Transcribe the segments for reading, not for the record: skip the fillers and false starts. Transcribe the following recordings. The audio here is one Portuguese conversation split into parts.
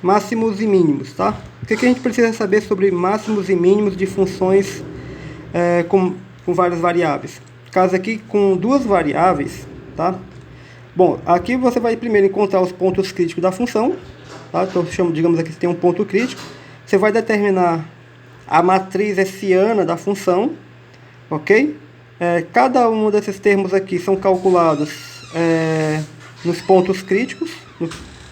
máximos e mínimos, tá? O que a gente precisa saber sobre máximos e mínimos de funções com várias variáveis? Caso aqui com duas variáveis, tá? Bom, aqui você vai primeiro encontrar os pontos críticos da função, tá? Então, digamos aqui que tem um ponto crítico. Você vai determinar a matriz hessiana da função, ok? Cada um desses termos aqui são calculados nos pontos críticos,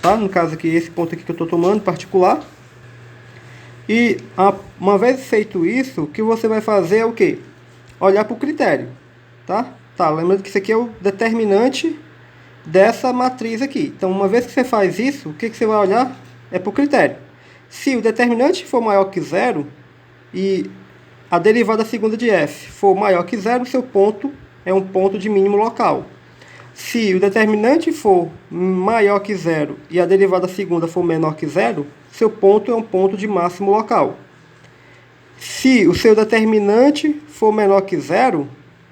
tá? No caso aqui, esse ponto aqui que eu estou tomando, particular. E uma vez feito isso, o que você vai fazer é o quê? Olhar para o critério, tá? Tá, lembrando que isso aqui é o determinante dessa matriz aqui. Então, uma vez que você faz isso, o que você vai olhar? É para o critério. Se o determinante for maior que zero e a derivada segunda de f for maior que zero, seu ponto é um ponto de mínimo local. Se o determinante for maior que zero e a derivada segunda for menor que zero, seu ponto é um ponto de máximo local. Se o seu determinante for menor que zero,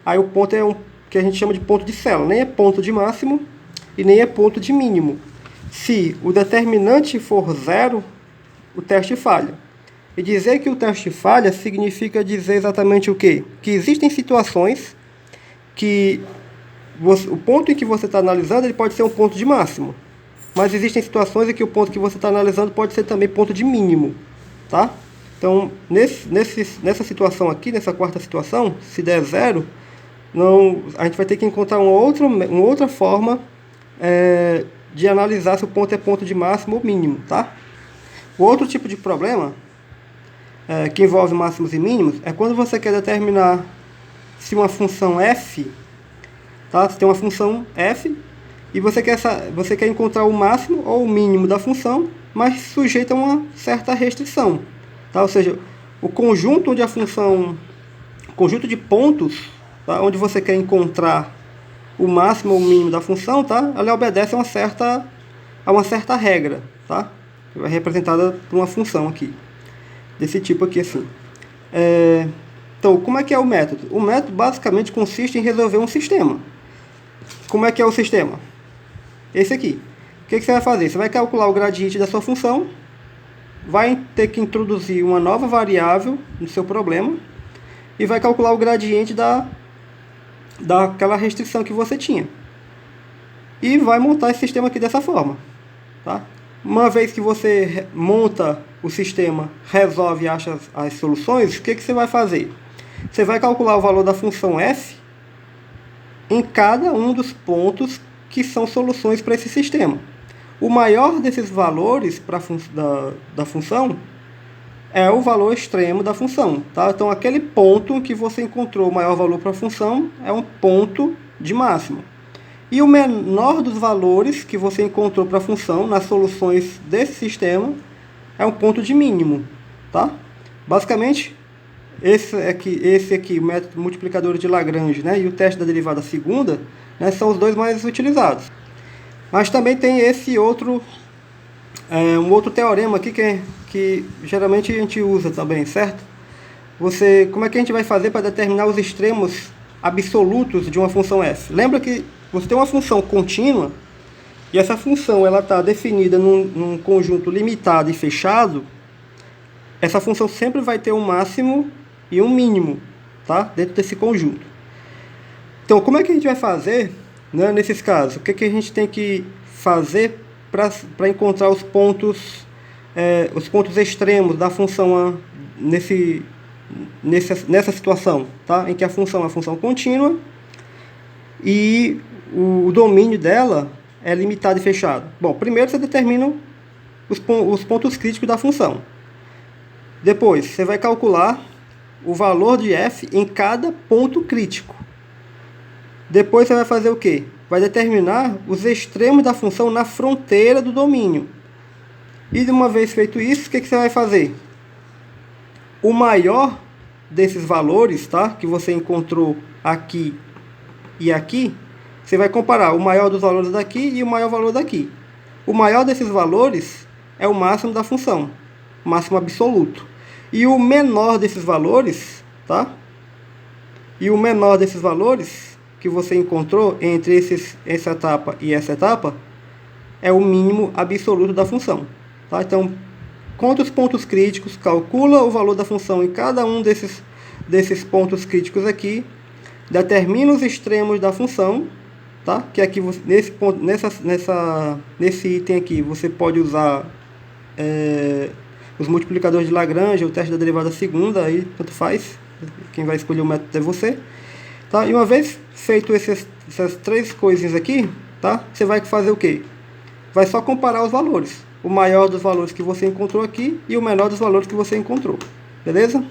aí o ponto é um que a gente chama de ponto de célula. Nem é ponto de máximo e nem é ponto de mínimo. Se o determinante for zero, o teste falha. E dizer que o teste falha significa dizer exatamente o quê? Que existem situações que o ponto em que você está analisando ele pode ser um ponto de máximo. Mas existem situações em que o ponto que você está analisando pode ser também ponto de mínimo. Tá? Então, nessa situação aqui, nessa quarta situação, se der zero, a gente vai ter que encontrar uma outra forma de analisar se o ponto é ponto de máximo ou mínimo. Tá? O outro tipo de problema que envolve máximos e mínimos é quando você quer determinar se uma função f, tá? Você tem uma função f e você quer encontrar o máximo ou o mínimo da função, mas sujeita a uma certa restrição, tá? Ou seja, o conjunto onde a função, conjunto de pontos, tá? Onde você quer encontrar o máximo ou o mínimo da função, tá? Ela obedece a uma certa regra, tá? Que vai representada por uma função aqui, desse tipo aqui assim. Então, como é que é o método? O método basicamente consiste em resolver um sistema. Como é que é o sistema? Esse aqui. O que você vai fazer? Você vai calcular o gradiente da sua função, vai ter que introduzir uma nova variável no seu problema e vai calcular o gradiente daquela restrição que você tinha. E vai montar esse sistema aqui dessa forma, tá? Uma vez que você monta o sistema, resolve e acha as soluções, o que você vai fazer? Você vai calcular o valor da função f em cada um dos pontos que são soluções para esse sistema. O maior desses valores da função é o valor extremo da função. Tá? Então, aquele ponto que você encontrou o maior valor para a função é um ponto de máximo. E o menor dos valores que você encontrou para a função nas soluções desse sistema é um ponto de mínimo. Tá? Basicamente, esse aqui, o método multiplicador de Lagrange, né, e o teste da derivada segunda, né, são os dois mais utilizados. Mas também tem esse outro, um outro teorema aqui que geralmente a gente usa também, certo? Como é que a gente vai fazer para determinar os extremos absolutos de uma função f? Lembra que você tem uma função contínua e essa função está definida num conjunto limitado e fechado. Essa função sempre vai ter um máximo e um mínimo, tá? Dentro desse conjunto. Então, como é que a gente vai fazer, né, nesses casos? O que a gente tem que fazer para encontrar os pontos extremos da função nessa situação, tá? Em que a função é uma função contínua e o domínio dela é limitado e fechado. Bom, primeiro você determina os pontos críticos da função. Depois, você vai calcular o valor de f em cada ponto crítico. Depois você vai fazer o quê? Vai determinar os extremos da função na fronteira do domínio. E de uma vez feito isso, o que você vai fazer? O maior desses valores, tá, que você encontrou aqui e aqui, você vai comparar o maior dos valores daqui e o maior valor daqui. O maior desses valores é o máximo da função, máximo absoluto. E o menor desses valores, tá? E o menor desses valores que você encontrou entre essa etapa e essa etapa é o mínimo absoluto da função. tá? Então, conta os pontos críticos, calcula o valor da função em cada um desses pontos críticos aqui, determina os extremos da função, tá? Que aqui nesse ponto, nesse item aqui você pode usar os multiplicadores de Lagrange, o teste da derivada segunda, aí tanto faz, quem vai escolher o método é você, tá? E uma vez feito essas três coisinhas aqui, tá? Você vai fazer o quê? Vai só comparar os valores, o maior dos valores que você encontrou aqui e o menor dos valores que você encontrou, beleza?